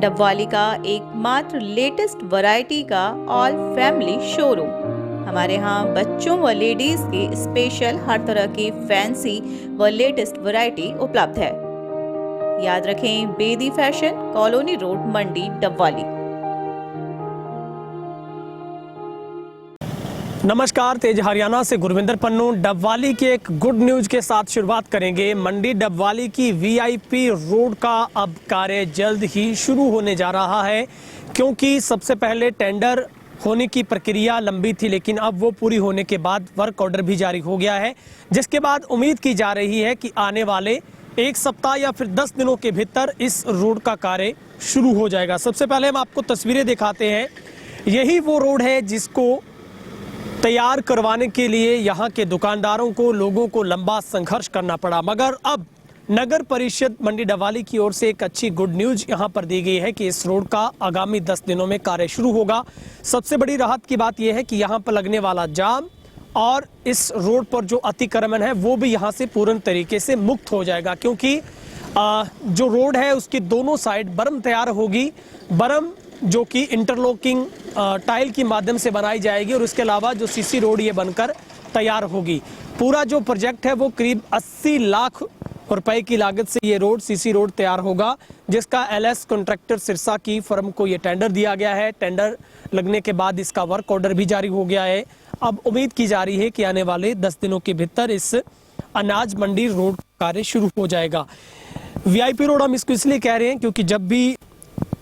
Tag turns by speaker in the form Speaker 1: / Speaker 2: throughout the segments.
Speaker 1: डबवाली का एकमात्र latest variety का ऑल फैमिली शोरूम। हमारे यहाँ बच्चों व लेडीज के स्पेशल हर तरह की फैंसी व लेटेस्ट वैरायटी उपलब्ध है। याद रखें, बेदी फैशन, कॉलोनी रोड, मंडी, डबवाली।
Speaker 2: नमस्कार, तेज हरियाणा से गुरविंदर पन्नू। डबवाली के एक गुड न्यूज के साथ शुरुआत करेंगे। मंडी डबवाली की वीआईपी रोड का अब कार्य जल्द ही शुरू होने जा रहा है, क्योंकि सबसे पहले टेंडर होने की प्रक्रिया लंबी थी, लेकिन अब वो पूरी होने के बाद वर्क ऑर्डर भी जारी हो गया है, जिसके बाद उम्मीद की जा रही है कि आने वाले एक सप्ताह या फिर 10 दिनों के भीतर इस रोड का कार्य शुरू हो जाएगा। सबसे पहले हम आपको तस्वीरें दिखाते हैं। यही वो रोड है जिसको तैयार करवाने के लिए यहाँ के दुकानदारों को, लोगों को लंबा संघर्ष करना पड़ा, मगर अब नगर परिषद मंडी डबवाली की ओर से एक अच्छी गुड न्यूज यहाँ पर दी गई है कि इस रोड का आगामी 10 दिनों में कार्य शुरू होगा। सबसे बड़ी राहत की बात यह है कि यहाँ पर लगने वाला जाम और इस रोड पर जो अतिक्रमण है वो भी यहाँ से पूर्ण तरीके से मुक्त हो जाएगा, क्योंकि जो रोड है उसकी दोनों साइड बर्म तैयार होगी। बर्म जो कि इंटरलॉकिंग टाइल के माध्यम से बनाई जाएगी और उसके अलावा जो सीसी रोड ये बनकर तैयार होगी। पूरा जो प्रोजेक्ट है वो करीब 80 लाख रुपए की लागत से ये रोड, सीसी रोड तैयार होगा, जिसका एलएस कॉन्ट्रैक्टर सिरसा की फर्म को ये टेंडर दिया गया है। टेंडर लगने के बाद इसका वर्क ऑर्डर भी जारी हो गया है। अब उम्मीद की जा रही है कि आने वाले 10 दिनों के भीतर इस अनाज मंडी रोड कार्य शुरू हो जाएगा। वीआईपी रोड हम इसको इसलिए कह रहे हैं क्योंकि जब भी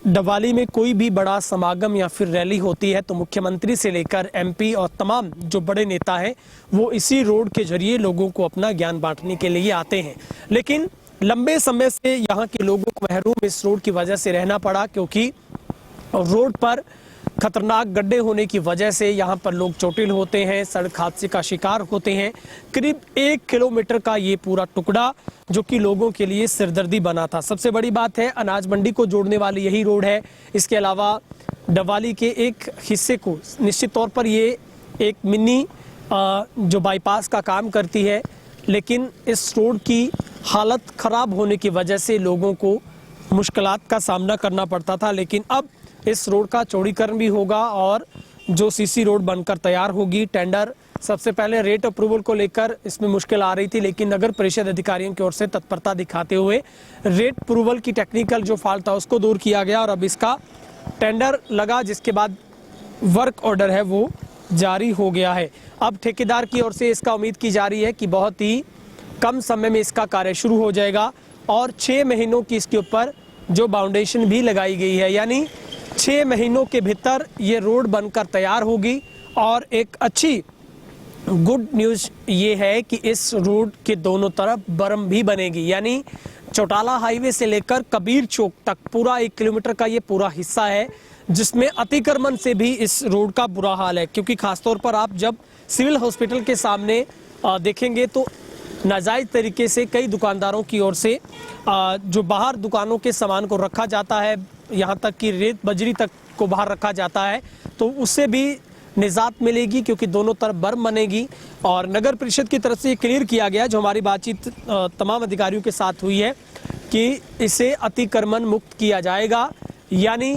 Speaker 2: डबवाली में कोई भी बड़ा समागम या फिर रैली होती है तो मुख्यमंत्री से लेकर एमपी और तमाम जो बड़े नेता हैं वो इसी रोड के जरिए लोगों को अपना ज्ञान बांटने के लिए आते हैं। लेकिन लंबे समय से यहाँ के लोगों को महरूम इस रोड की वजह से रहना पड़ा, क्योंकि रोड पर खतरनाक गड्ढे होने की वजह से यहाँ पर लोग चोटिल होते हैं, सड़क हादसे का शिकार होते हैं। करीब 1 किलोमीटर का ये पूरा टुकड़ा जो कि लोगों के लिए सिरदर्दी बना था। सबसे बड़ी बात है, अनाज मंडी को जोड़ने वाली यही रोड है। इसके अलावा डबवाली के एक हिस्से को निश्चित तौर पर ये एक मिनी जो बाईपास का काम करती है, लेकिन इस रोड की हालत खराब होने की वजह से लोगों को मुश्किलात का सामना करना पड़ता था। लेकिन अब इस रोड का चौड़ीकरण भी होगा और जो सीसी रोड बनकर तैयार होगी। टेंडर सबसे पहले रेट अप्रूवल को लेकर इसमें मुश्किल आ रही थी, लेकिन नगर परिषद अधिकारियों की ओर से तत्परता दिखाते हुए रेट अप्रूवल की टेक्निकल जो फॉल्ट था उसको दूर किया गया और अब इसका टेंडर लगा, जिसके बाद वर्क ऑर्डर है वो जारी हो गया है। अब ठेकेदार की ओर से इसका उम्मीद की जा रही है कि बहुत ही कम समय में इसका कार्य शुरू हो जाएगा और 6 महीनों की इसके ऊपर जो बाउंडेशन भी लगाई गई है, यानी 6 महीनों के भीतर ये रोड बनकर तैयार होगी। और एक अच्छी गुड न्यूज़ ये है कि इस रोड के दोनों तरफ बर्म भी बनेगी, यानी चौटाला हाईवे से लेकर कबीर चौक तक पूरा 1 किलोमीटर का ये पूरा हिस्सा है, जिसमें अतिक्रमण से भी इस रोड का बुरा हाल है। क्योंकि खासतौर पर आप जब सिविल हॉस्पिटल के सामने देखेंगे तो नाजायज तरीके से कई दुकानदारों की ओर से जो बाहर दुकानों के सामान को रखा जाता है, यहाँ तक कि रेत बजरी तक को बाहर रखा जाता है, तो उससे भी निजात मिलेगी, क्योंकि दोनों तरफ बर्म बनेगी। और नगर परिषद की तरफ से ये क्लियर किया गया, जो हमारी बातचीत तमाम अधिकारियों के साथ हुई है, कि इसे अतिक्रमण मुक्त किया जाएगा। यानी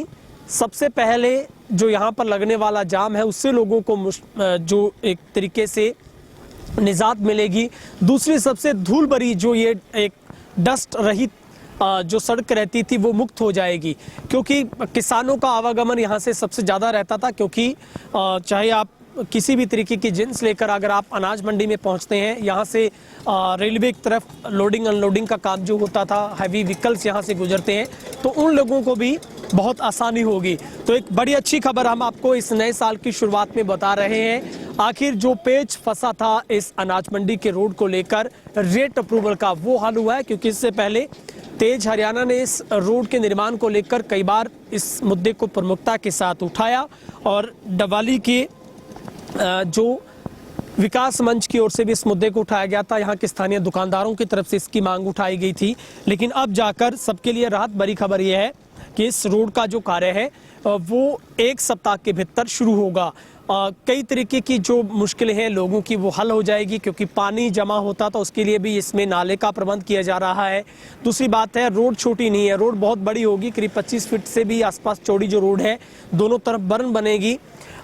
Speaker 2: सबसे पहले जो यहाँ पर लगने वाला जाम है उससे लोगों को जो एक तरीके से निजात मिलेगी। दूसरी सबसे धूल भरी जो ये एक डस्ट रहित जो सड़क रहती थी वो मुक्त हो जाएगी, क्योंकि किसानों का आवागमन यहाँ से सबसे ज़्यादा रहता था। क्योंकि चाहे आप किसी भी तरीके की जिन्स लेकर अगर आप अनाज मंडी में पहुँचते हैं, यहाँ से रेलवे की तरफ लोडिंग अनलोडिंग का काम जो होता था, हैवी व्हीकल्स यहाँ से गुजरते हैं, तो उन लोगों को भी बहुत आसानी होगी। तो एक बड़ी अच्छी खबर हम आपको इस नए साल की शुरुआत में बता रहे हैं। आखिर जो पेच फंसा था इस अनाज मंडी के रोड को लेकर रेट अप्रूवल का, वो हल हुआ है, क्योंकि इससे पहले तेज हरियाणा ने इस रोड के निर्माण को लेकर कई बार इस मुद्दे को प्रमुखता के साथ उठाया और डबवाली के जो विकास मंच की ओर से भी इस मुद्दे को उठाया गया था। यहाँ के स्थानीय दुकानदारों की तरफ से इसकी मांग उठाई गई थी, लेकिन अब जाकर सबके लिए राहत भरी खबर यह है कि इस रोड का जो कार्य है वो 1 सप्ताह के भीतर शुरू होगा। कई तरीके की जो मुश्किलें हैं लोगों की वो हल हो जाएगी, क्योंकि पानी जमा होता तो उसके लिए भी इसमें नाले का प्रबंध किया जा रहा है। दूसरी बात है, रोड छोटी नहीं है, रोड बहुत बड़ी होगी, करीब 25 फीट से भी आसपास चौड़ी जो रोड है, दोनों तरफ बर्न बनेगी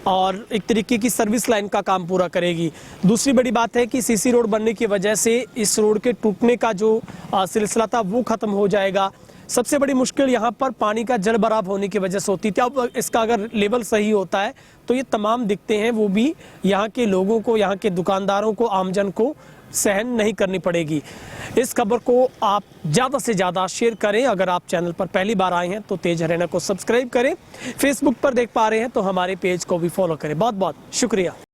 Speaker 2: और एक तरीके की सर्विस लाइन का काम पूरा करेगी। दूसरी बड़ी बात है कि सीसी रोड बनने की वजह से इस रोड के टूटने का जो सिलसिला था वो खत्म हो जाएगा। सबसे बड़ी मुश्किल यहाँ पर पानी का जल भराव होने की वजह से होती थी। अब इसका अगर लेवल सही होता है तो ये तमाम दिक्कतें हैं वो भी यहाँ के लोगों को, यहाँ के दुकानदारों को, आमजन को सहन नहीं करनी पड़ेगी। इस खबर को आप ज़्यादा से ज़्यादा शेयर करें। अगर आप चैनल पर पहली बार आए हैं तो तेज हरियाणा को सब्सक्राइब करें। फेसबुक पर देख पा रहे हैं तो हमारे पेज को भी फॉलो करें। बहुत बहुत शुक्रिया।